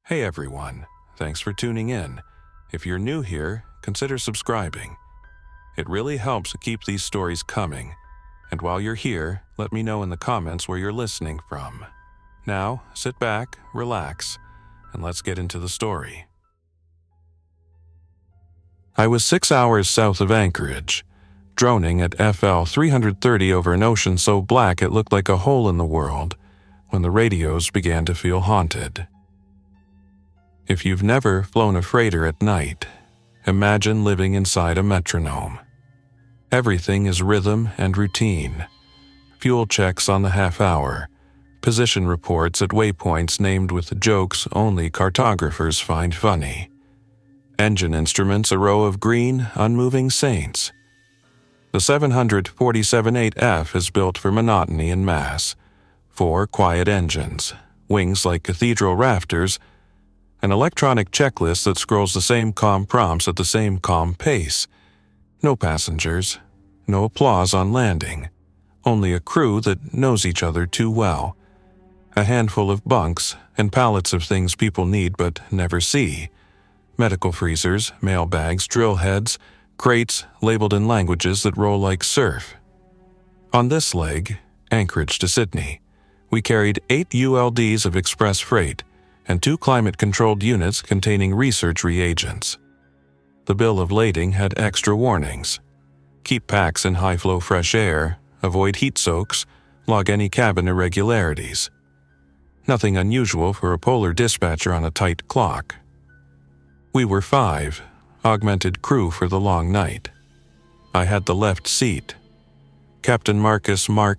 Hey everyone, thanks for tuning in. If you're new here, consider subscribing. It really helps keep these stories coming. And while you're here, let me know in the comments where you're listening from. Now, sit back, relax, and let's get into the story. I was 6 hours south of Anchorage, droning at FL 330 over an ocean so black it looked like a hole in the world, when the radios began to feel haunted. If you've never flown a freighter at night, imagine living inside a metronome. Everything is rhythm and routine. Fuel checks on the half hour, position reports at waypoints named with jokes only cartographers find funny. Engine instruments a row of green, unmoving saints. The 747-8F is built for monotony and mass. 4 quiet engines, wings like cathedral rafters, an electronic checklist that scrolls the same calm prompts at the same calm pace. No passengers, no applause on landing, only a crew that knows each other too well. A handful of bunks and pallets of things people need but never see. Medical freezers, mail bags, drill heads, crates labeled in languages that roll like surf. On this leg, Anchorage to Sydney, we carried 8 ULDs of express freight and 2 climate-controlled units containing research reagents. The bill of lading had extra warnings. Keep packs in high-flow fresh air, avoid heat soaks, log any cabin irregularities. Nothing unusual for a polar dispatcher on a tight clock. We were 5, augmented crew for the long night. I had the left seat. Captain Marc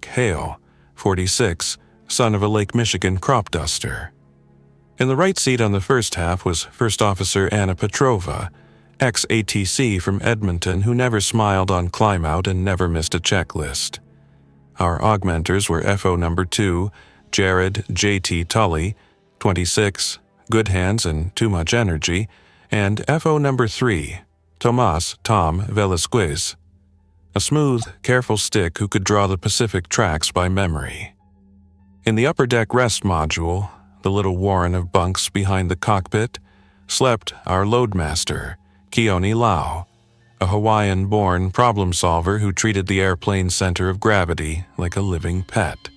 Hale, 46, son of a Lake Michigan crop duster. In the right seat on the first half was First Officer Anna Petrova, ex-ATC from Edmonton who never smiled on climb-out and never missed a checklist. Our augmenters were FO number 2, Jared J.T. Tully, 26, good hands and too much energy, and FO number 3, Tomas Tom Velasquez, a smooth, careful stick who could draw the Pacific tracks by memory. In the upper deck rest module, the little warren of bunks behind the cockpit, slept our loadmaster, Keone Lau, a Hawaiian-born problem solver who treated the airplane's center of gravity like a living pet.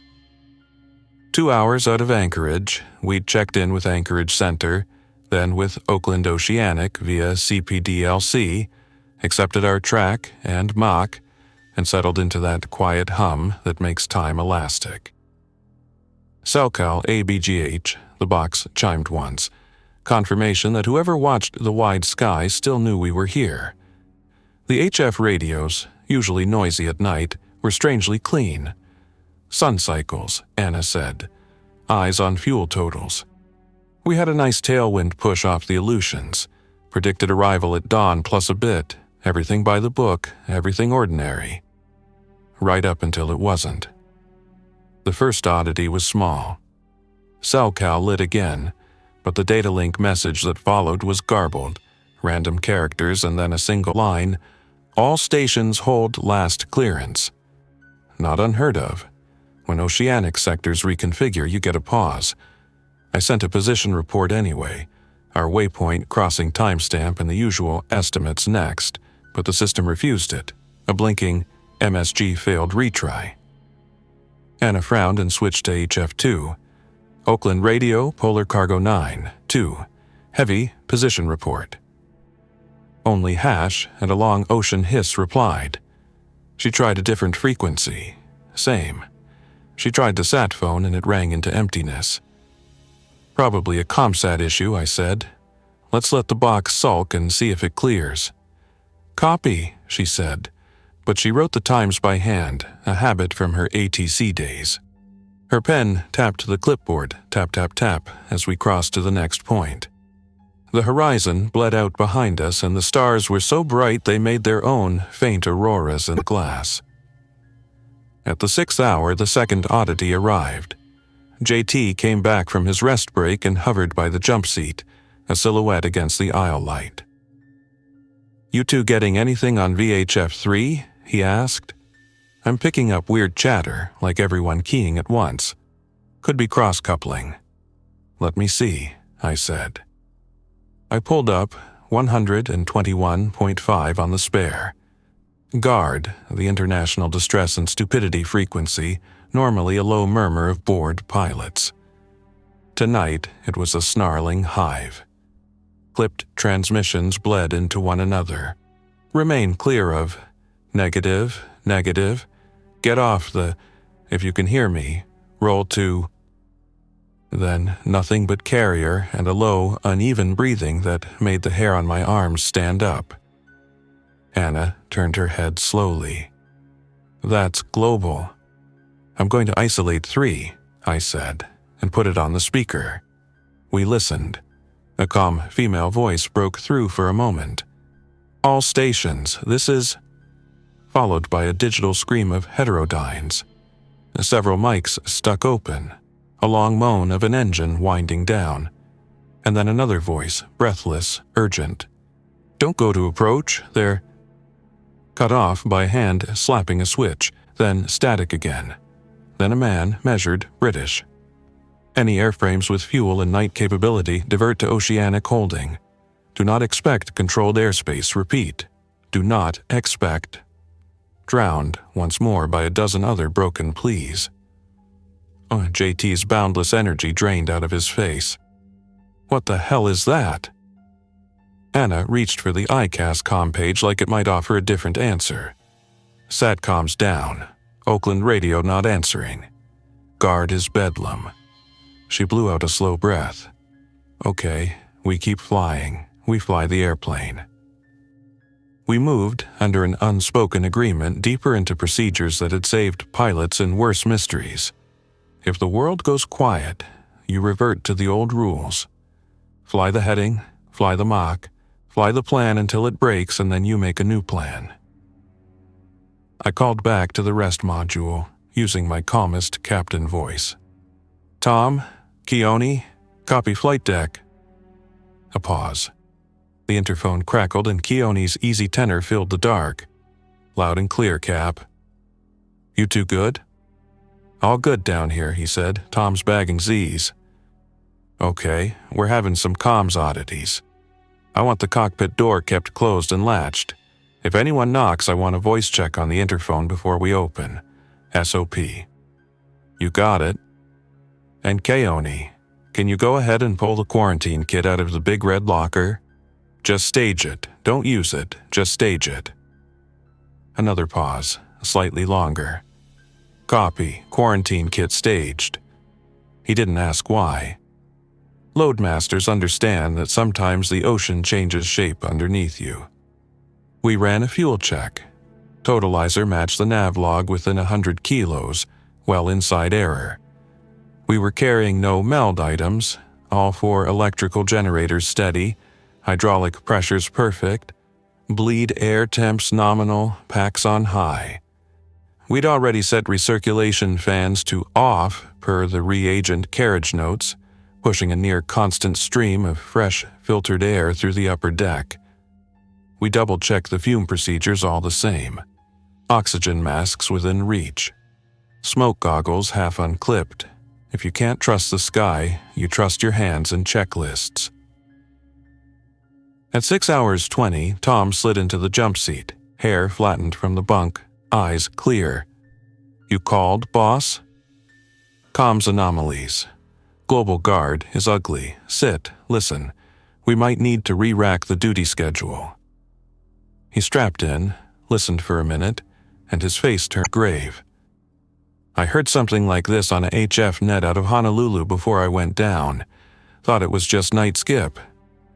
2 hours out of Anchorage, we'd checked in with Anchorage Center, then with Oakland Oceanic via CPDLC, accepted our track and Mach, and settled into that quiet hum that makes time elastic. Selcal ABGH, the box chimed once. Confirmation that whoever watched the wide sky still knew we were here. The HF radios, usually noisy at night, were strangely clean. Sun cycles, Anna said. Eyes on fuel totals. We had a nice tailwind push off the Aleutians. Predicted arrival at dawn plus a bit. Everything by the book, everything ordinary. Right up until it wasn't. The first oddity was small. Selcal lit again, but the data link message that followed was garbled, random characters and then a single line, all stations hold last clearance. Not unheard of. When oceanic sectors reconfigure, you get a pause. I sent a position report anyway, our waypoint, crossing timestamp, and the usual estimates next, but the system refused it, a blinking MSG failed retry. Anna frowned and switched to HF2. Oakland Radio, Polar Cargo 9, 2. Heavy, position report. Only hash and a long ocean hiss replied. She tried a different frequency. Same. She tried the sat phone and it rang into emptiness. Probably a ComSat issue, I said. Let's let the box sulk and see if it clears. Copy, she said. But she wrote the times by hand, a habit from her ATC days. Her pen tapped the clipboard, tap, tap, tap, as we crossed to the next point. The horizon bled out behind us, and the stars were so bright they made their own faint auroras in the glass. At the 6th hour, the second oddity arrived. JT came back from his rest break and hovered by the jump seat, a silhouette against the aisle light. You two getting anything on VHF-3? He asked. I'm picking up weird chatter, like everyone keying at once. Could be cross-coupling. Let me see. I said. I pulled up 121.5 on the spare. GARD, the International Distress and Stupidity Frequency, normally a low murmur of bored pilots. Tonight, it was a snarling hive. Clipped transmissions bled into one another. Remain clear of negative, negative, get off the, if you can hear me, roll to. Then nothing but carrier and a low, uneven breathing that made the hair on my arms stand up. Anna turned her head slowly. That's global. I'm going to isolate 3, I said, and put it on the speaker. We listened. A calm female voice broke through for a moment. All stations, this is... Followed by a digital scream of heterodynes. Several mics stuck open. A long moan of an engine winding down. And then another voice, breathless, urgent. Don't go to approach, they're... Cut off by a hand slapping a switch, then static again. Then a man, measured, British. Any airframes with fuel and night capability divert to oceanic holding. Do not expect controlled airspace, repeat. Do not expect. Drowned once more by a dozen other broken pleas. JT's boundless energy drained out of his face. What the hell is that? Anna reached for the ICAS comm page like it might offer a different answer. Satcom's down. Oakland radio not answering. Guard is bedlam. She blew out a slow breath. Okay, we keep flying. We fly the airplane. We moved, under an unspoken agreement, deeper into procedures that had saved pilots in worse mysteries. If the world goes quiet, you revert to the old rules. Fly the heading, fly the Mach, fly the plan until it breaks, and then you make a new plan. I called back to the rest module, using my calmest captain voice. Tom, Keone, copy flight deck. A pause. The interphone crackled and Keone's easy tenor filled the dark. Loud and clear, Cap. You two good? All good down here, he said. Tom's bagging Z's. Okay, we're having some comms oddities. I want the cockpit door kept closed and latched. If anyone knocks, I want a voice check on the interphone before we open. SOP. You got it. And Keone, can you go ahead and pull the quarantine kit out of the big red locker? Just stage it. Don't use it. Just stage it. Another pause, slightly longer. Copy. Quarantine kit staged. He didn't ask why. Loadmasters understand that sometimes the ocean changes shape underneath you. We ran a fuel check. Totalizer matched the nav log within 100 kilos, well inside error. We were carrying no meld items, all 4 electrical generators steady, hydraulic pressures perfect, bleed air temps nominal, packs on high. We'd already set recirculation fans to off per the reagent carriage notes, pushing a near constant stream of fresh, filtered air through the upper deck. We double-checked the fume procedures all the same. Oxygen masks within reach. Smoke goggles half unclipped. If you can't trust the sky, you trust your hands and checklists. At 6 hours 20, Tom slid into the jump seat, hair flattened from the bunk, eyes clear. You called, boss? Comms anomalies. Global guard is ugly. Sit, listen. We might need to re-rack the duty schedule. He strapped in, listened for a minute, and his face turned grave. I heard something like this on a HF net out of Honolulu before I went down. Thought it was just night skip.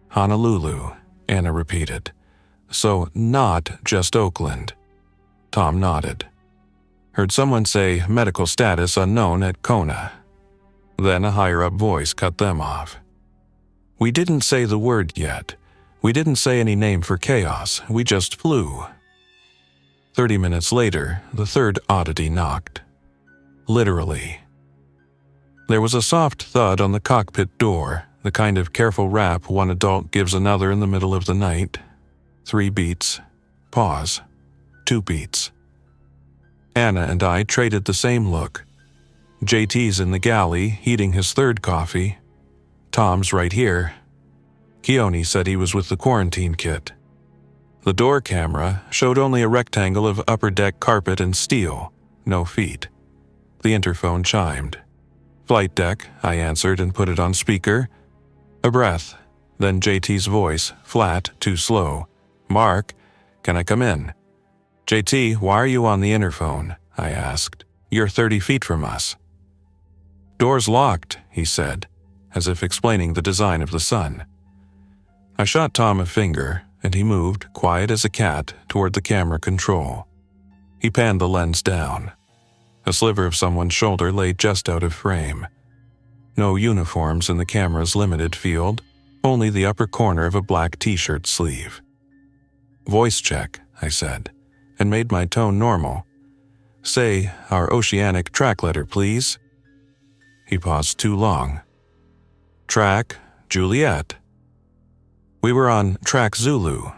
Honolulu, Anna repeated. So not just Oakland. Tom nodded. Heard someone say medical status unknown at Kona. Then a higher-up voice cut them off. We didn't say the word yet. We didn't say any name for chaos. We just flew. 30 minutes later, the third oddity knocked. Literally. There was a soft thud on the cockpit door, the kind of careful rap one adult gives another in the middle of the night. 3 beats. Pause. 2 beats. Anna and I traded the same look. JT's in the galley, heating his third coffee. Tom's right here. Keone said he was with the quarantine kit. The door camera showed only a rectangle of upper deck carpet and steel, no feet. The interphone chimed. "Flight deck," I answered and put it on speaker. A breath, then JT's voice, flat, too slow. "Mark, can I come in?" "JT, why are you on the interphone?" I asked. "You're 30 feet from us." "Door's locked," he said, as if explaining the design of the sun. I shot Tom a finger, and he moved, quiet as a cat, toward the camera control. He panned the lens down. A sliver of someone's shoulder lay just out of frame. No uniforms in the camera's limited field, only the upper corner of a black t-shirt sleeve. "Voice check," I said, and made my tone normal. "Say our oceanic track letter, please." He paused too long. "Track, Juliet." We were on track Zulu.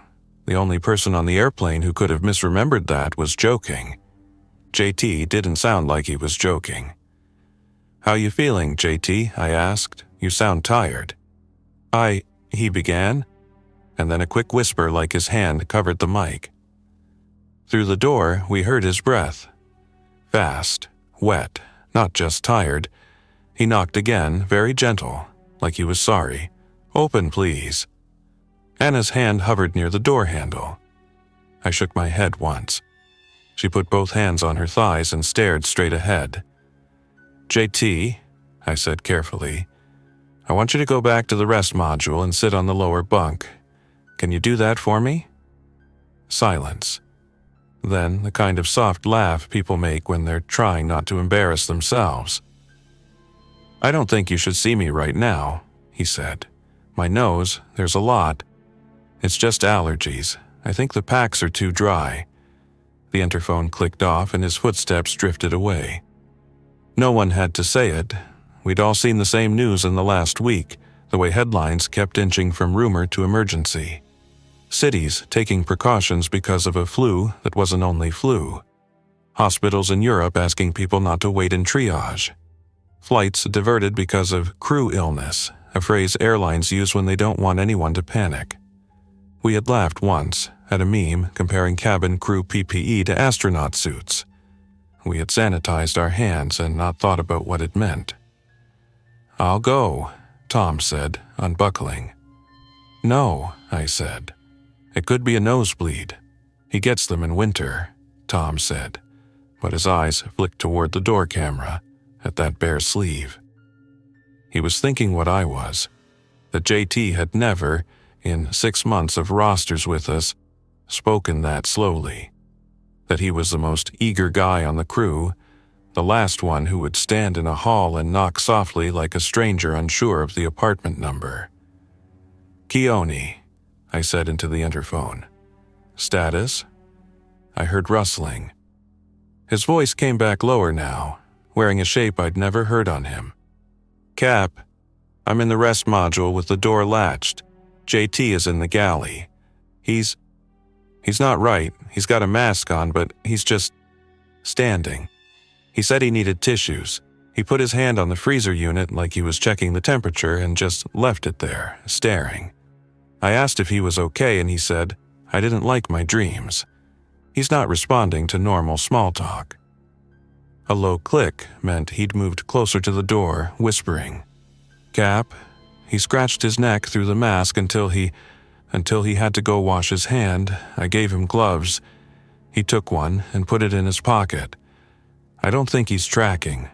The only person on the airplane who could have misremembered that was joking. JT didn't sound like he was joking. "How you feeling, JT?" I asked. "You sound tired." He began, and then a quick whisper like his hand covered the mic. Through the door, we heard his breath. Fast, wet, not just tired. He knocked again, very gentle, like he was sorry. "Open, please." Anna's hand hovered near the door handle. I shook my head once. She put both hands on her thighs and stared straight ahead. "JT," I said carefully, "I want you to go back to the rest module and sit on the lower bunk. Can you do that for me?" Silence. Then the kind of soft laugh people make when they're trying not to embarrass themselves. "I don't think you should see me right now," he said. "My nose, there's a lot. It's just allergies. I think the packs are too dry." The interphone clicked off and his footsteps drifted away. No one had to say it. We'd all seen the same news in the last week, the way headlines kept inching from rumor to emergency. Cities taking precautions because of a flu that wasn't only flu. Hospitals in Europe asking people not to wait in triage. Flights diverted because of crew illness, a phrase airlines use when they don't want anyone to panic. We had laughed once at a meme comparing cabin crew PPE to astronaut suits. We had sanitized our hands and not thought about what it meant. "I'll go," Tom said, unbuckling. "No," I said. "It could be a nosebleed. He gets them in winter," Tom said, but his eyes flicked toward the door camera, at that bare sleeve. He was thinking what I was, that JT had never, in 6 months of rosters with us, spoken that slowly. That he was the most eager guy on the crew, the last one who would stand in a hall and knock softly like a stranger unsure of the apartment number. "Keone," I said into the interphone. "Status?" I heard rustling. His voice came back lower now, wearing a shape I'd never heard on him. "Cap, I'm in the rest module with the door latched. JT is in the galley. He's not right. He's got a mask on, but he's just standing. He said he needed tissues. He put his hand on the freezer unit like he was checking the temperature and just left it there, staring. I asked if he was okay and he said, I didn't like my dreams. He's not responding to normal small talk." A low click meant he'd moved closer to the door, whispering. "Cap." He scratched his neck through the mask until he had to go wash his hand. I gave him gloves. He took one and put it in his pocket. I don't think he's tracking.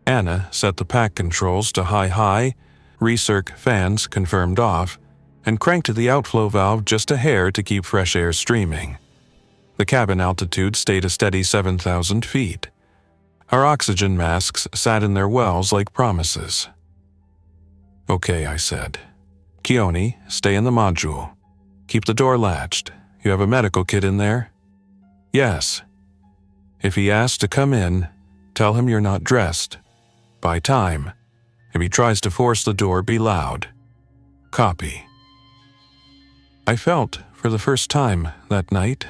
Anna set the pack controls to high, recirc fans confirmed off, and cranked the outflow valve just a hair to keep fresh air streaming. The cabin altitude stayed a steady 7,000 feet. Our oxygen masks sat in their wells like promises. "Okay," I said. "Keone, stay in the module. Keep the door latched. You have a medical kit in there?" "Yes." "If he asks to come in, tell him you're not dressed. Buy time. If he tries to force the door, be loud. Copy." I felt, for the first time that night,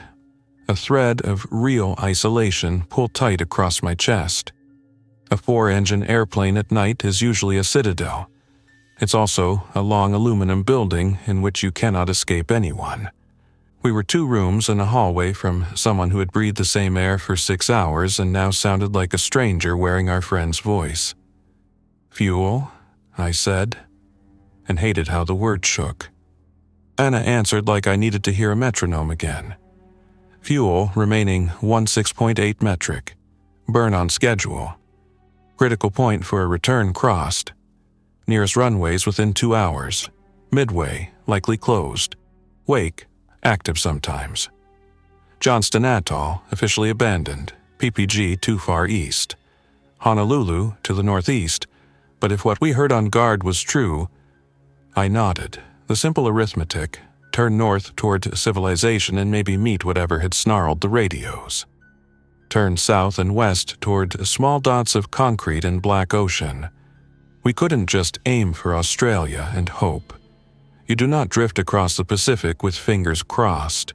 a thread of real isolation pull tight across my chest. A 4-engine airplane at night is usually a citadel, It's also a long aluminum building in which you cannot escape anyone. We were 2 rooms and a hallway from someone who had breathed the same air for 6 hours and now sounded like a stranger wearing our friend's voice. "Fuel?" I said, and hated how the word shook. Anna answered like I needed to hear a metronome again. Fuel remaining 16.8 metric. Burn on schedule. Critical point for a return crossed. Nearest runways within 2 hours. Midway, likely closed. Wake, active sometimes. Johnston Atoll, officially abandoned. PPG too far east. Honolulu to the northeast, but if what we heard on guard was true, I nodded. The simple arithmetic, turn north toward civilization and maybe meet whatever had snarled the radios. Turn south and west toward small dots of concrete and black ocean. We couldn't just aim for Australia and hope. You do not drift across the Pacific with fingers crossed.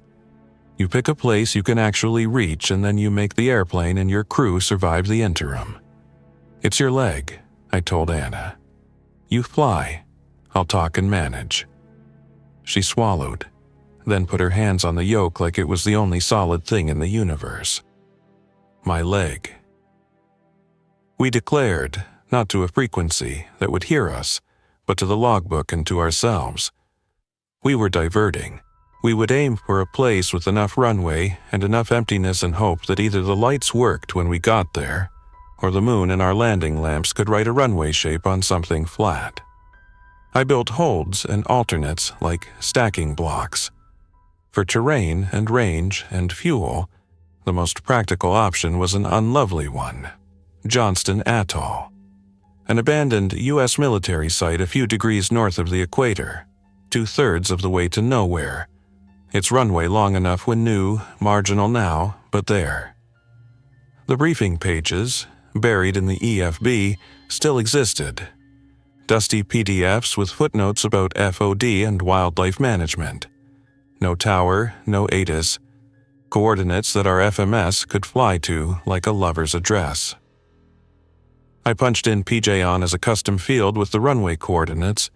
You pick a place you can actually reach and then you make the airplane and your crew survive the interim. It's your leg, I told Anna. You fly. I'll talk and manage. She swallowed, then put her hands on the yoke like it was the only solid thing in the universe. My leg. We declared, not to a frequency that would hear us, but to the logbook and to ourselves. We were diverting. We would aim for a place with enough runway and enough emptiness and hope that either the lights worked when we got there, or the moon and our landing lamps could write a runway shape on something flat. I built holds and alternates like stacking blocks. For terrain and range and fuel, the most practical option was an unlovely one, Johnston Atoll, an abandoned U.S. military site a few degrees north of the equator, 2/3 of the way to nowhere. Its runway long enough when new, marginal now, but there. The briefing pages, buried in the EFB, still existed. Dusty PDFs with footnotes about FOD and wildlife management. No tower, no ATIS. Coordinates that our FMS could fly to like a lover's address. I punched in PJ-ON as a custom field with the runway coordinates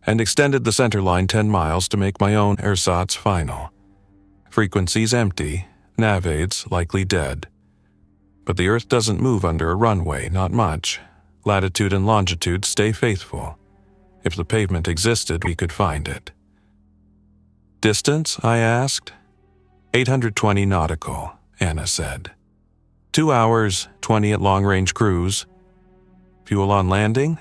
and extended the center line 10 miles to make my own ersatz final. Frequencies empty, nav aids likely dead. But the Earth doesn't move under a runway, not much. Latitude and longitude stay faithful. If the pavement existed, we could find it. Distance, I asked. 820 nautical, Anna said. 2 hours, 20 at long-range cruise. Fuel on landing?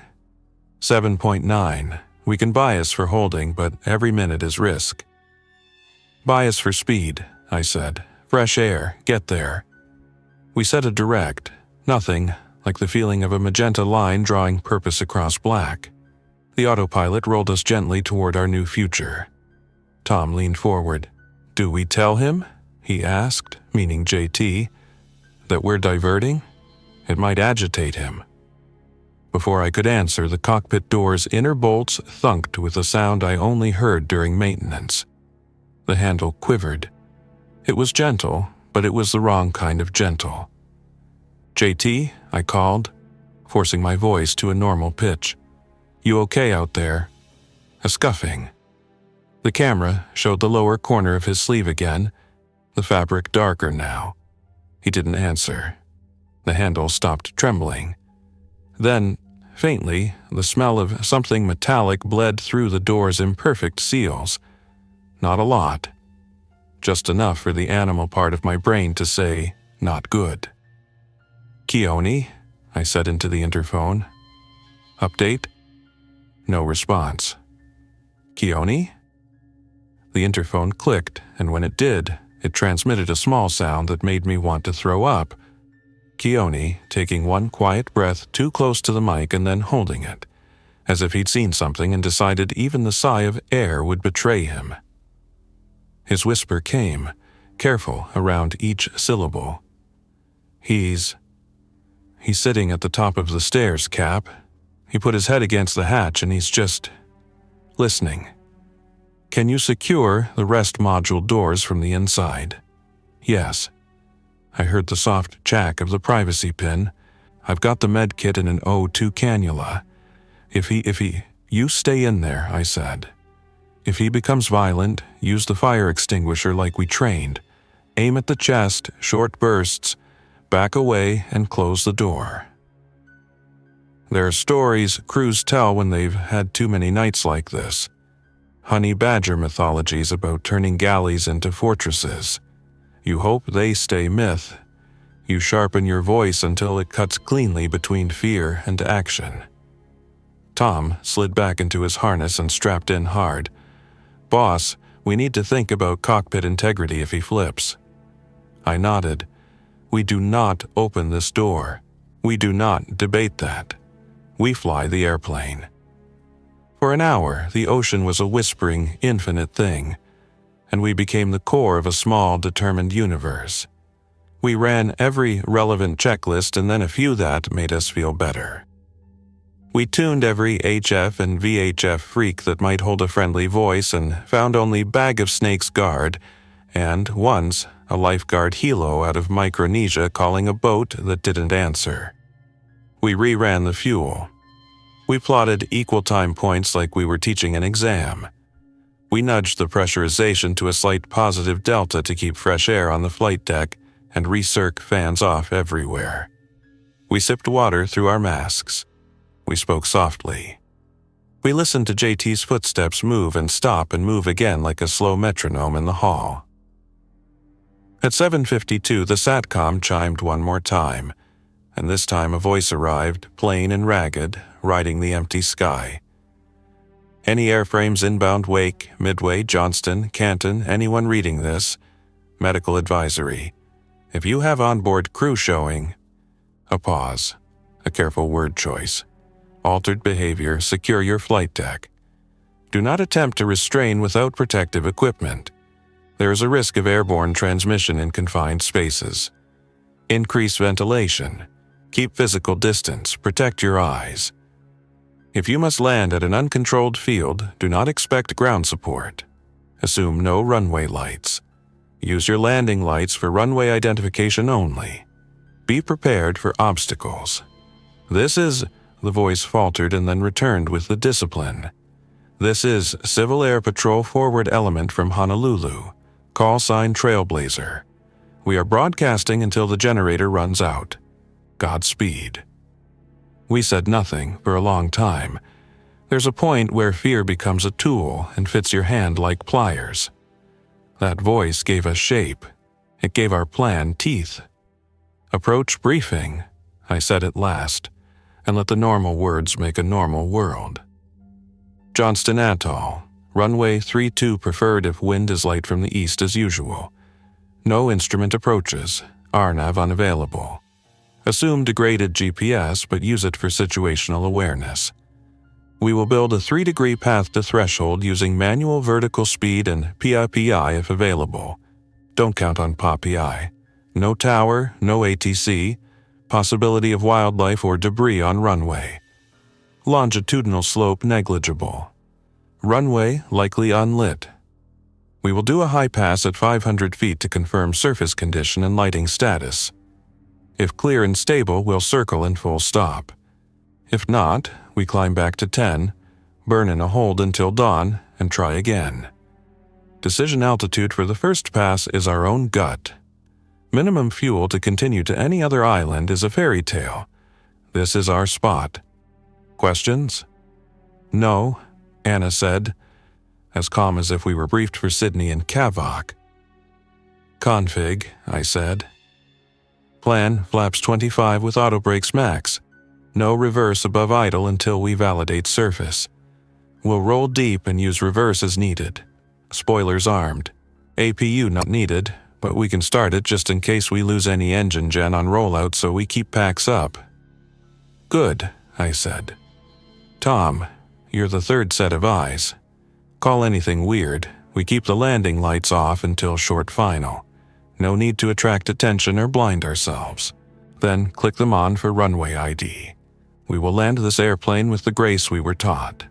7.9. We can bias for holding, but every minute is risk. Bias for speed, I said. Fresh air, get there. We set a direct, nothing, like the feeling of a magenta line drawing purpose across black. The autopilot rolled us gently toward our new future. Tom leaned forward. "Do we tell him?" he asked, meaning JT, "that we're diverting? It might agitate him." Before I could answer, the cockpit door's inner bolts thunked with a sound I only heard during maintenance. The handle quivered. It was gentle, but it was the wrong kind of gentle. "JT," I called, forcing my voice to a normal pitch. "You okay out there?" A scuffing. The camera showed the lower corner of his sleeve again, the fabric darker now. He didn't answer. The handle stopped trembling. Then, faintly, the smell of something metallic bled through the door's imperfect seals. Not a lot. Just enough for the animal part of my brain to say, not good. "Keone," I said into the interphone. "Update?" No response. "Keone?" The interphone clicked, and when it did, it transmitted a small sound that made me want to throw up. Keone, taking one quiet breath too close to the mic and then holding it, as if he'd seen something and decided even the sigh of air would betray him. His whisper came, careful around each syllable. He's sitting at the top of the stairs, Cap. He put his head against the hatch and he's just listening. Can you secure the rest module doors from the inside? Yes. I heard the soft chack of the privacy pin. I've got the med kit and an O2 cannula. If he, You stay in there, I said. If he becomes violent, use the fire extinguisher like we trained. Aim at the chest, short bursts, back away and close the door. There are stories crews tell when they've had too many nights like this. Honey badger mythologies about turning galleys into fortresses. You hope they stay myth. You sharpen your voice until it cuts cleanly between fear and action. Tom slid back into his harness and strapped in hard. Boss, we need to think about cockpit integrity if he flips. I nodded. We do not open this door. We do not debate that. We fly the airplane. For an hour, the ocean was a whispering, infinite thing, and we became the core of a small, determined universe. We ran every relevant checklist and then a few that made us feel better. We tuned every HF and VHF freak that might hold a friendly voice and found only Bag of Snakes guard and, once, a lifeguard helo out of Micronesia calling a boat that didn't answer. We reran the fuel. We plotted equal time points like we were teaching an exam. We nudged the pressurization to a slight positive delta to keep fresh air on the flight deck and recirc fans off everywhere. We sipped water through our masks. We spoke softly. We listened to JT's footsteps move and stop and move again like a slow metronome in the hall. At 7:52, the SATCOM chimed one more time, and this time a voice arrived, plain and ragged, riding the empty sky. Any airframes inbound Wake, Midway, Johnston, Canton, anyone reading this, medical advisory. If you have onboard crew showing, a pause, a careful word choice, altered behavior, secure your flight deck. Do not attempt to restrain without protective equipment. There is a risk of airborne transmission in confined spaces. Increase ventilation. Keep physical distance. Protect your eyes. If you must land at an uncontrolled field, do not expect ground support. Assume no runway lights. Use your landing lights for runway identification only. Be prepared for obstacles. This is, the voice faltered and then returned with the discipline. This is Civil Air Patrol Forward Element from Honolulu. Call sign Trailblazer. We are broadcasting until the generator runs out. Godspeed. We said nothing for a long time. There's a point where fear becomes a tool and fits your hand like pliers. That voice gave us shape. It gave our plan teeth. Approach briefing, I said at last, and let the normal words make a normal world. Johnston Atoll, runway 32 preferred if wind is light from the east as usual. No instrument approaches, RNAV unavailable. Assume degraded GPS, but use it for situational awareness. We will build a 3-degree path to threshold using manual vertical speed and PI if available. Don't count on PI. No tower, no ATC, possibility of wildlife or debris on runway. Longitudinal slope negligible. Runway likely unlit. We will do a high pass at 500 feet to confirm surface condition and lighting status. If clear and stable, we'll circle and full stop. If not, we climb back to 10, burn in a hold until dawn, and try again. Decision altitude for the first pass is our own gut. Minimum fuel to continue to any other island is a fairy tale. This is our spot. Questions? No, Anna said, as calm as if we were briefed for Sydney and Kavok. Config, I said. Plan, flaps 25 with auto brakes max. No reverse above idle until we validate surface. We'll roll deep and use reverse as needed. Spoilers armed. APU not needed, but we can start it just in case we lose any engine gen on rollout so we keep packs up. Good, I said. Tom, you're the third set of eyes. Call anything weird. We keep the landing lights off until short final. No need to attract attention or blind ourselves. Then click them on for runway ID. We will land this airplane with the grace we were taught.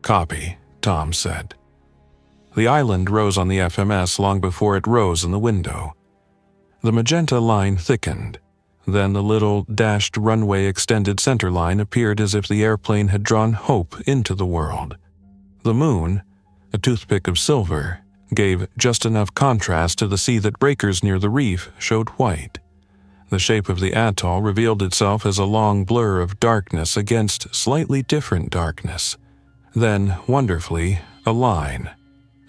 Copy, Tom said. The island rose on the FMS long before it rose in the window. The magenta line thickened. Then the little dashed runway extended centerline appeared as if the airplane had drawn hope into the world. The moon, a toothpick of silver, gave just enough contrast to the sea that breakers near the reef showed white. The shape of the atoll revealed itself as a long blur of darkness against slightly different darkness. Then, wonderfully, a line.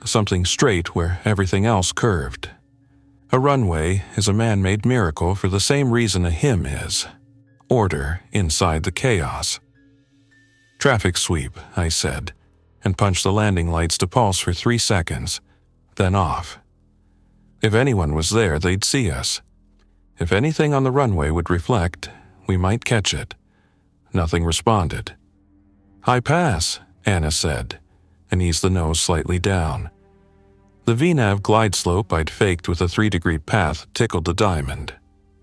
Something straight where everything else curved. A runway is a man-made miracle for the same reason a hymn is. Order inside the chaos. "Traffic sweep," I said, and punched the landing lights to pulse for 3 seconds, then off. If anyone was there, they'd see us. If anything on the runway would reflect, we might catch it. Nothing responded. "High pass," Anna said, and eased the nose slightly down. The VNAV glide slope I'd faked with a 3-degree path tickled the diamond.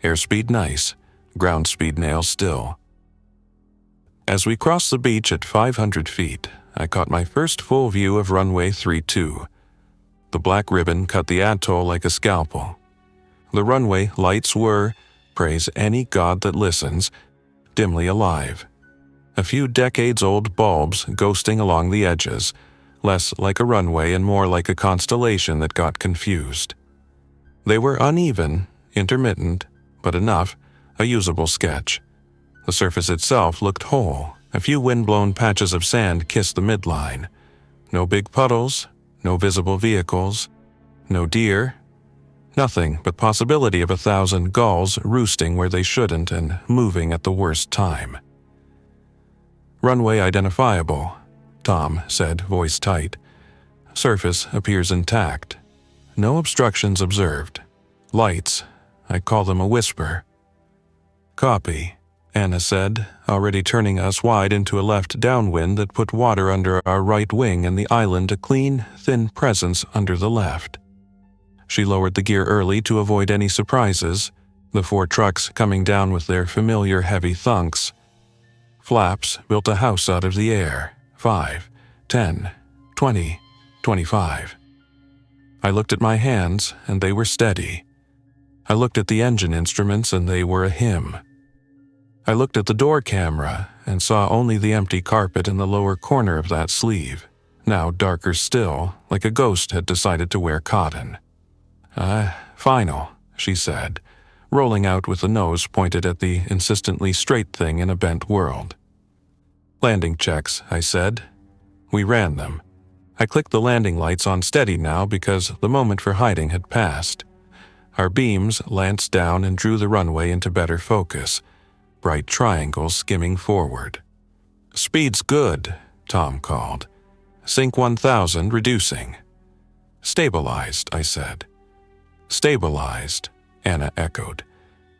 Airspeed nice, ground speed nail still. As we crossed the beach at 500 feet, I caught my first full view of runway 32. The black ribbon cut the atoll like a scalpel. The runway lights were, praise any god that listens, dimly alive. A few decades-old bulbs ghosting along the edges, less like a runway and more like a constellation that got confused. They were uneven, intermittent, but enough, a usable sketch. The surface itself looked whole. A few wind-blown patches of sand kissed the midline. No big puddles, no visible vehicles, no deer, nothing but possibility of 1,000 gulls roosting where they shouldn't and moving at the worst time. "Runway identifiable," Tom said, voice tight. "Surface appears intact. No obstructions observed. Lights, I call them a whisper." "Copy," Anna said, already turning us wide into a left downwind that put water under our right wing and the island a clean, thin presence under the left. She lowered the gear early to avoid any surprises, the 4 trucks coming down with their familiar heavy thunks. Flaps built a house out of the air. 5, 10, 20, 25. I looked at my hands, and they were steady. I looked at the engine instruments, and they were a hymn. I looked at the door camera, and saw only the empty carpet in the lower corner of that sleeve, now darker still, like a ghost had decided to wear cotton. Final," she said, rolling out with the nose pointed at the insistently straight thing in a bent world. "Landing checks," I said. We ran them. I clicked the landing lights on steady now because the moment for hiding had passed. Our beams lanced down and drew the runway into better focus, bright triangles skimming forward. "Speed's good," Tom called. "Sync 1,000, reducing." "Stabilized," I said. "Stabilized," Anna echoed,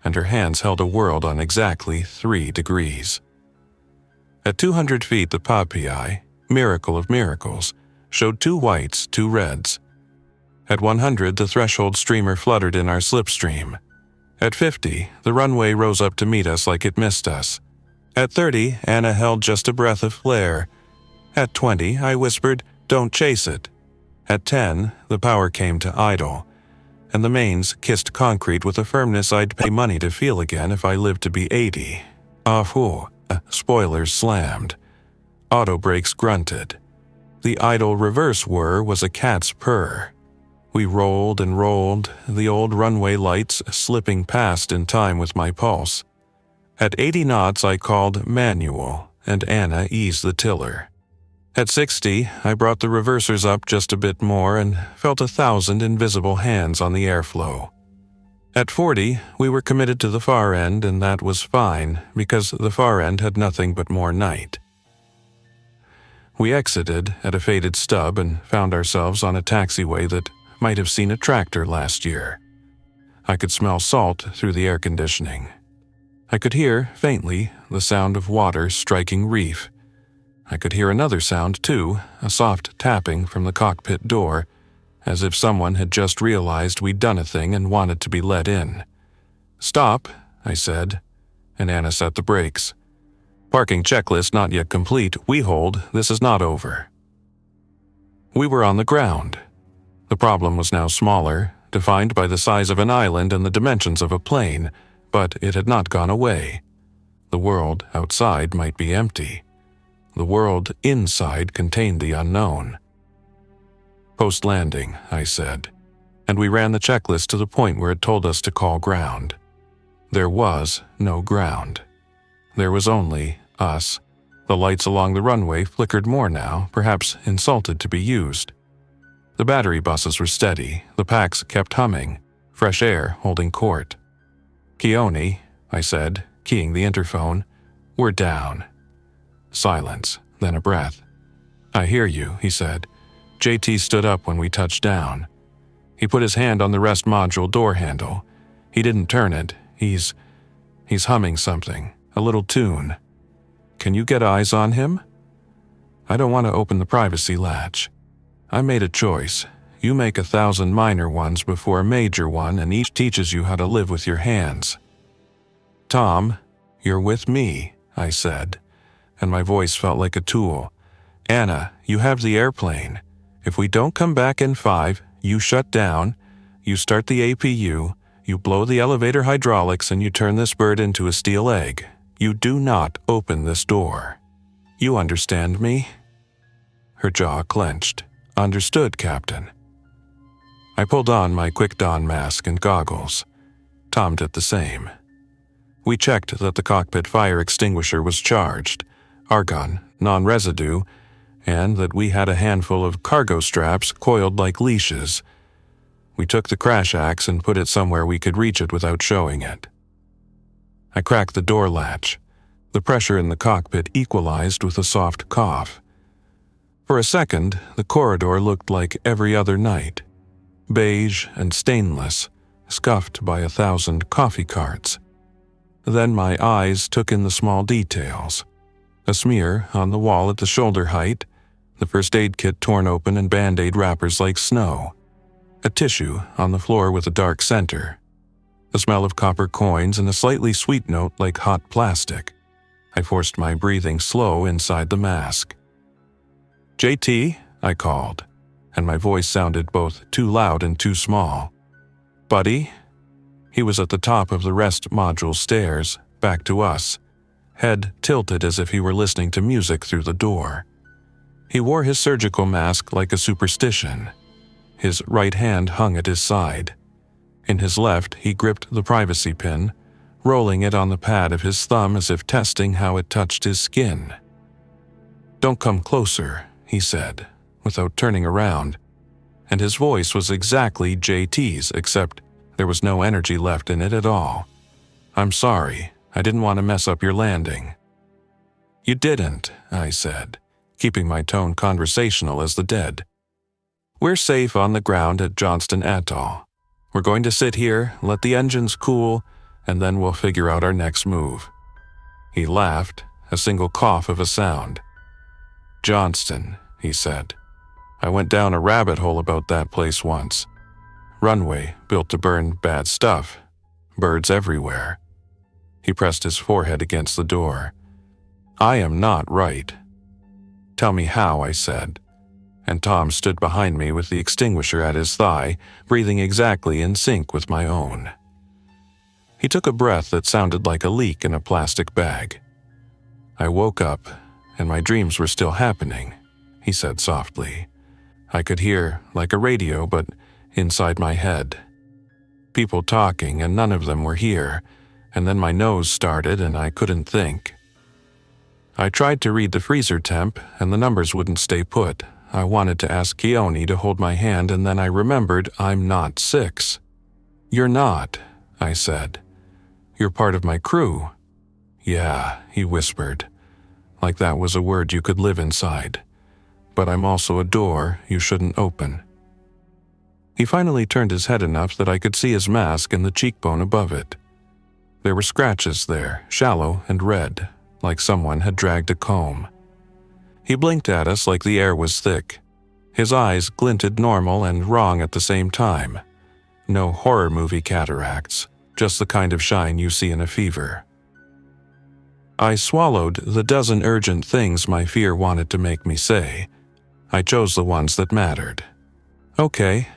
and her hands held a world on exactly 3 degrees. At 200 feet, the Papii, miracle of miracles, showed 2 whites, 2 reds. At 100, the threshold streamer fluttered in our slipstream. At 50, the runway rose up to meet us like it missed us. At 30, Anna held just a breath of flare. At 20, I whispered, "Don't chase it." At 10, the power came to idle, and the mains kissed concrete with a firmness I'd pay money to feel again if I lived to be 80. Spoilers slammed. Auto brakes grunted. The idle reverse whir was a cat's purr. We rolled and rolled, the old runway lights slipping past in time with my pulse. At 80 knots I called manual, and Anna eased the tiller. At 60, I brought the reversers up just a bit more and felt 1,000 invisible hands on the airflow. At 40, we were committed to the far end, and that was fine, because the far end had nothing but more night. We exited at a faded stub and found ourselves on a taxiway that might have seen a tractor last year. I could smell salt through the air conditioning. I could hear, faintly, the sound of water striking reef. I could hear another sound, too, a soft tapping from the cockpit door, as if someone had just realized we'd done a thing and wanted to be let in. "Stop," I said, and Anna set the brakes. "Parking checklist not yet complete. We hold. This is not over." We were on the ground. The problem was now smaller, defined by the size of an island and the dimensions of a plane, But it had not gone away. The world outside might be empty. The world inside contained the unknown. "Post-landing," I said, and we ran the checklist to the point where it told us to call ground. There was no ground. There was only us. The lights along the runway flickered more now, perhaps insulted to be used. The battery buses were steady, the packs kept humming, fresh air holding court. "Keone," I said, keying the interphone, "we're down." Silence, then a breath. "I hear you," he said. JT stood up when we touched down. He put his hand on the rest module door handle. He didn't turn it. He's humming something, a little tune. "Can you get eyes on him?" "I don't want to open the privacy latch. I made a choice. You make 1,000 minor ones before a major one, and each teaches you how to live with your hands." "Tom, you're with me," I said, and my voice felt like a tool. "Anna, you have the airplane. If we don't come back in 5, you shut down, you start the APU, you blow the elevator hydraulics, and you turn this bird into a steel egg. You do not open this door. You understand me?" Her jaw clenched. "Understood, Captain." I pulled on my quick don mask and goggles. Tom did the same. We checked that the cockpit fire extinguisher was charged, argon, non-residue, and that we had a handful of cargo straps coiled like leashes. We took the crash axe and put it somewhere we could reach it without showing it. I cracked the door latch. The pressure in the cockpit equalized with a soft cough. For a second, the corridor looked like every other night. Beige and stainless, scuffed by 1,000 coffee carts. Then my eyes took in the small details. A smear on the wall at the shoulder height, the first aid kit torn open and Band-Aid wrappers like snow. A tissue on the floor with a dark center. The smell of copper coins and a slightly sweet note like hot plastic. I forced my breathing slow inside the mask. "JT," I called, and my voice sounded both too loud and too small. "Buddy?" He was at the top of the rest module stairs, back to us, head tilted as if he were listening to music through the door. He wore his surgical mask like a superstition. His right hand hung at his side. In his left, he gripped the privacy pin, rolling it on the pad of his thumb as if testing how it touched his skin. "Don't come closer," he said, without turning around, and his voice was exactly JT's, except there was no energy left in it at all. "I'm sorry, I didn't want to mess up your landing." "You didn't," I said, keeping my tone conversational as the dead. "We're safe on the ground at Johnston Atoll. We're going to sit here, let the engines cool, and then we'll figure out our next move." He laughed, a single cough of a sound. "Johnston," he said. "I went down a rabbit hole about that place once. Runway built to burn bad stuff. Birds everywhere." He pressed his forehead against the door. "I am not right." "Tell me how," I said. And Tom stood behind me with the extinguisher at his thigh, breathing exactly in sync with my own. He took a breath that sounded like a leak in a plastic bag. "I woke up, and my dreams were still happening," he said softly. I could hear, like a radio, but inside my head. People talking, and none of them were here, and then my nose started and I couldn't think. I tried to read the freezer temp, and the numbers wouldn't stay put. I wanted to ask Keone to hold my hand, and then I remembered I'm not 6. "You're not," I said. "You're part of my crew." "Yeah," he whispered, like that was a word you could live inside. "But I'm also a door you shouldn't open." He finally turned his head enough that I could see his mask and the cheekbone above it. There were scratches there, shallow and red, like someone had dragged a comb. He blinked at us like the air was thick. His eyes glinted normal and wrong at the same time. No horror movie cataracts, just the kind of shine you see in a fever. I swallowed the dozen urgent things my fear wanted to make me say. I chose the ones that mattered. "Okay,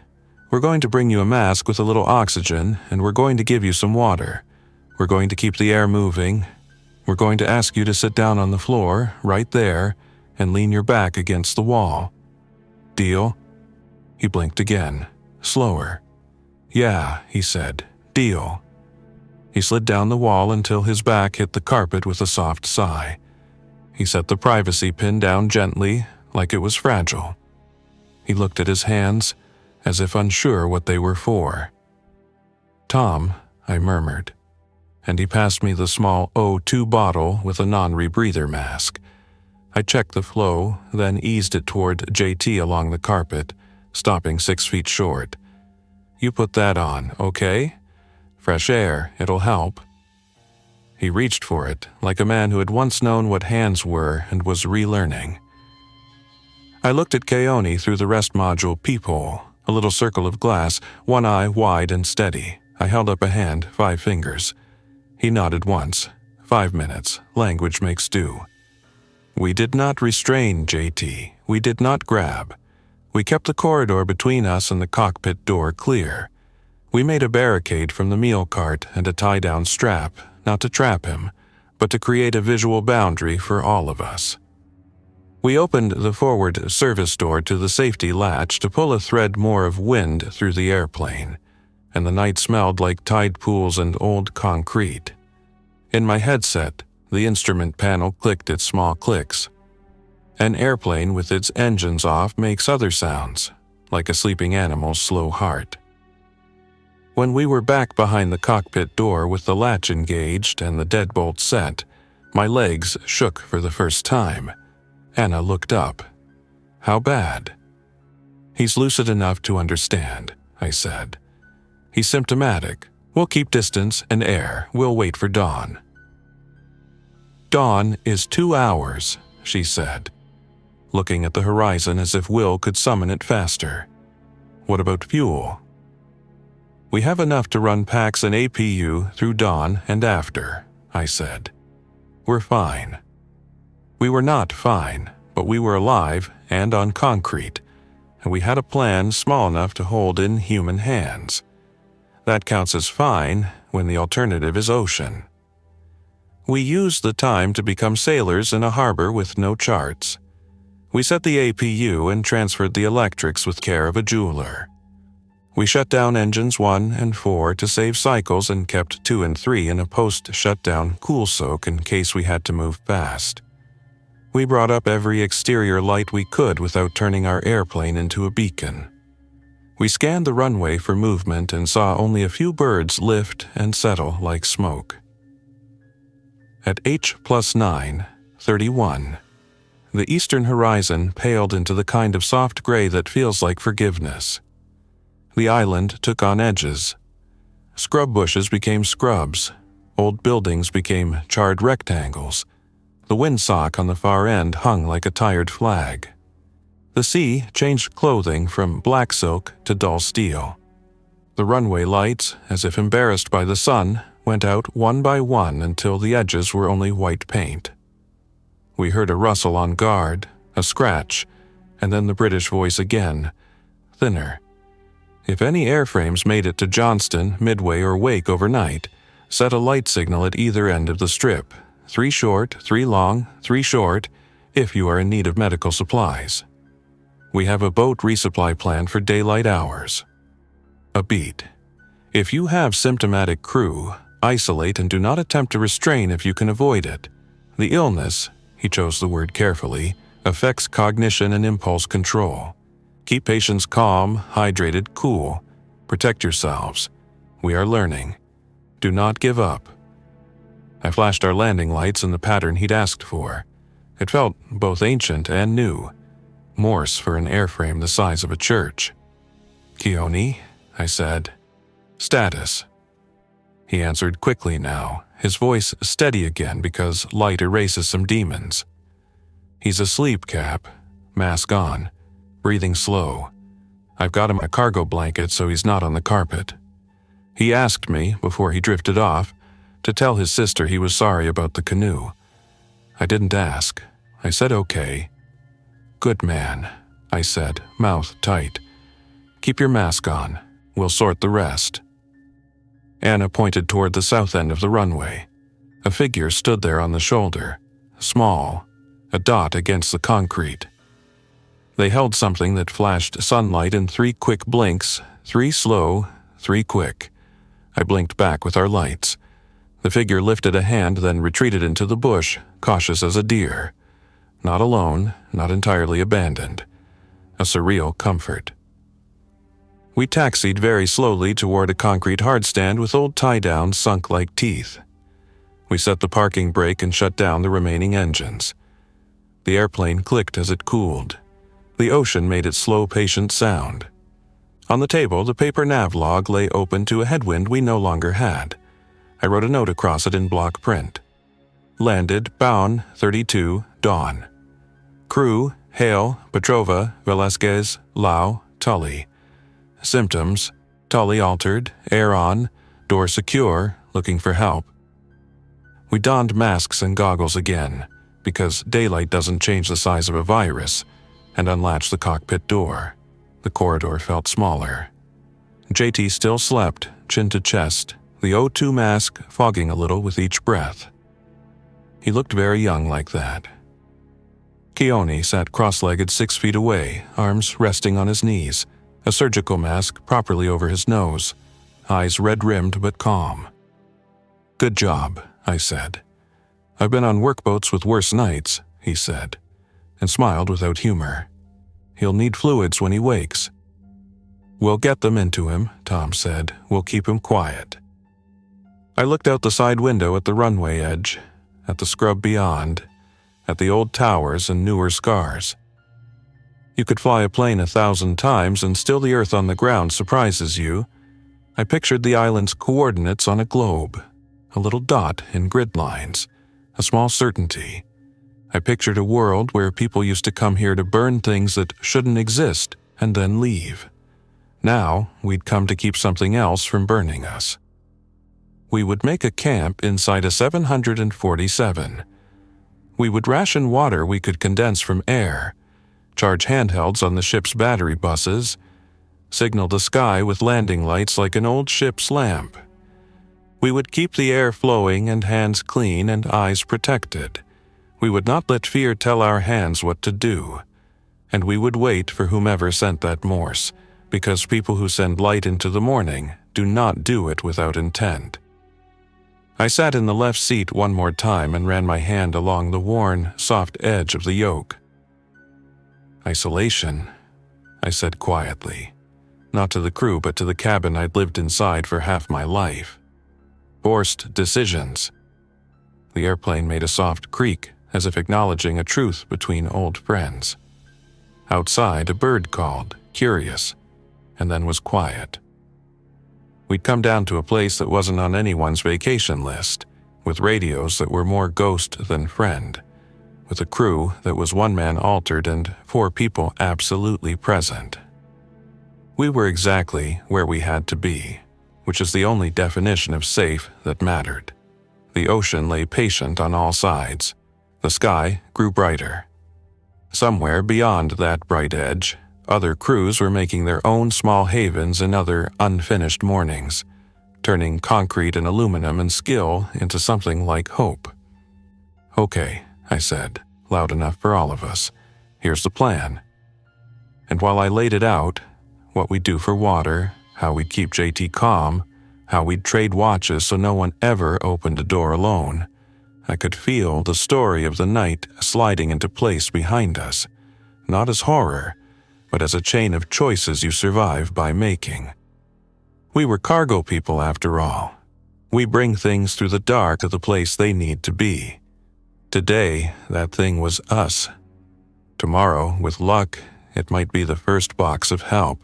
we're going to bring you a mask with a little oxygen, and we're going to give you some water. We're going to keep the air moving. We're going to ask you to sit down on the floor, right there, and lean your back against the wall. Deal?" He blinked again, slower. "Yeah," he said, "deal." He slid down the wall until his back hit the carpet with a soft sigh. He set the privacy pin down gently, like it was fragile. He looked at his hands, as if unsure what they were for. "Tom," I murmured, and he passed me the small O2 bottle with a non-rebreather mask. I checked the flow, then eased it toward JT along the carpet, stopping 6 feet short. "You put that on, okay? Fresh air, it'll help." He reached for it, like a man who had once known what hands were and was relearning. I looked at Keone through the rest module peephole, a little circle of glass, one eye wide and steady. I held up a hand, 5 fingers. He nodded once. 5 minutes. Language makes do. We did not restrain JT. We did not grab. We kept the corridor between us and the cockpit door clear. We made a barricade from the meal cart and a tie-down strap, not to trap him, but to create a visual boundary for all of us. We opened the forward service door to the safety latch to pull a thread more of wind through the airplane, and the night smelled like tide pools and old concrete. In my headset, the instrument panel clicked its small clicks. An airplane with its engines off makes other sounds, like a sleeping animal's slow heart. When we were back behind the cockpit door with the latch engaged and the deadbolt set, my legs shook for the first time. Anna looked up. "How bad?" "He's lucid enough to understand," I said. "He's symptomatic. We'll keep distance and air. We'll wait for dawn." "Dawn is 2 hours," she said, looking at the horizon as if Will could summon it faster. "What about fuel?" "We have enough to run PAX and APU through dawn and after," I said. "We're fine." We were not fine, but we were alive and on concrete, and we had a plan small enough to hold in human hands. That counts as fine when the alternative is ocean. We used the time to become sailors in a harbor with no charts. We set the APU and transferred the electrics with care of a jeweler. We shut down engines 1 and 4 to save cycles and kept 2 and 3 in a post-shutdown cool soak in case we had to move fast. We brought up every exterior light we could without turning our airplane into a beacon. We scanned the runway for movement and saw only a few birds lift and settle like smoke. At H+9, 31, the eastern horizon paled into the kind of soft gray that feels like forgiveness. The island took on edges. Scrub bushes became scrubs. Old buildings became charred rectangles. The windsock on the far end hung like a tired flag. The sea changed clothing from black silk to dull steel. The runway lights, as if embarrassed by the sun, went out one by one until the edges were only white paint. We heard a rustle on guard, a scratch, and then the British voice again, thinner. If any airframes made it to Johnston, Midway, or Wake overnight, set a light signal at either end of the strip. 3 short, 3 long, 3 short, if you are in need of medical supplies. We have a boat resupply plan for daylight hours. A beat. If you have symptomatic crew, isolate and do not attempt to restrain if you can avoid it. The illness, he chose the word carefully, affects cognition and impulse control. Keep patients calm, hydrated, cool. Protect yourselves. We are learning. Do not give up. I flashed our landing lights in the pattern he'd asked for. It felt both ancient and new. Morse for an airframe the size of a church. "Keone," I said. "Status." He answered quickly now, his voice steady again because light erases some demons. "He's asleep, Cap. Mask on. Breathing slow. I've got him a cargo blanket so he's not on the carpet." He asked me, before he drifted off, to tell his sister he was sorry about the canoe. I didn't ask. I said okay. "Good man," I said, mouth tight. "Keep your mask on. We'll sort the rest." Anna pointed toward the south end of the runway. A figure stood there on the shoulder, small, a dot against the concrete. They held something that flashed sunlight in 3 quick blinks, 3 slow, 3 quick. I blinked back with our lights. The figure lifted a hand, then retreated into the bush, cautious as a deer. Not alone, not entirely abandoned. A surreal comfort. We taxied very slowly toward a concrete hardstand with old tie-downs sunk like teeth. We set the parking brake and shut down the remaining engines. The airplane clicked as it cooled. The ocean made its slow, patient sound. On the table, the paper nav log lay open to a headwind we no longer had. I wrote a note across it in block print. Landed, Bound, 32, dawn. Crew, Hale, Petrova, Velasquez, Lau, Tully. Symptoms, Tully altered, air on, door secure, looking for help. We donned masks and goggles again, because daylight doesn't change the size of a virus, and unlatched the cockpit door. The corridor felt smaller. JT still slept, chin to chest, the O2 mask fogging a little with each breath. He looked very young like that. Keone sat cross-legged 6 feet away, arms resting on his knees, a surgical mask properly over his nose, eyes red-rimmed but calm. "Good job," I said. "I've been on workboats with worse nights," he said, and smiled without humor. "He'll need fluids when he wakes." "We'll get them into him," Tom said. "We'll keep him quiet." I looked out the side window at the runway edge, at the scrub beyond, at the old towers and newer scars. You could fly a plane 1,000 times and still the earth on the ground surprises you. I pictured the island's coordinates on a globe, a little dot in grid lines, a small certainty. I pictured a world where people used to come here to burn things that shouldn't exist and then leave. Now, we'd come to keep something else from burning us. We would make a camp inside a 747. We would ration water we could condense from air, charge handhelds on the ship's battery buses, signal the sky with landing lights like an old ship's lamp. We would keep the air flowing and hands clean and eyes protected. We would not let fear tell our hands what to do. And we would wait for whomever sent that Morse, because people who send light into the morning do not do it without intent. I sat in the left seat one more time and ran my hand along the worn, soft edge of the yoke. "Isolation," I said quietly, not to the crew but to the cabin I'd lived inside for half my life. Forced decisions. The airplane made a soft creak, as if acknowledging a truth between old friends. Outside, a bird called, curious, and then was quiet. We'd come down to a place that wasn't on anyone's vacation list, with radios that were more ghost than friend, with a crew that was 1 man altered and 4 people absolutely present. We were exactly where we had to be, which is the only definition of safe that mattered. The ocean lay patient on all sides. The sky grew brighter. Somewhere beyond that bright edge, other crews were making their own small havens in other unfinished mornings, turning concrete and aluminum and skill into something like hope. "Okay," I said, loud enough for all of us. "Here's the plan." And while I laid it out, what we'd do for water, how we'd keep JT calm, how we'd trade watches so no one ever opened a door alone, I could feel the story of the night sliding into place behind us, not as horror, but as a chain of choices you survive by making. We were cargo people after all. We bring things through the dark to the place they need to be. Today, that thing was us. Tomorrow, with luck, it might be the first box of help.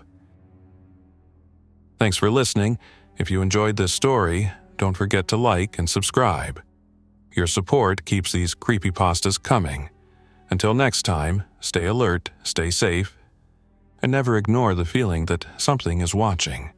Thanks for listening. If you enjoyed this story, don't forget to like and subscribe. Your support keeps these creepypastas coming. Until next time, stay alert, stay safe, and never ignore the feeling that something is watching.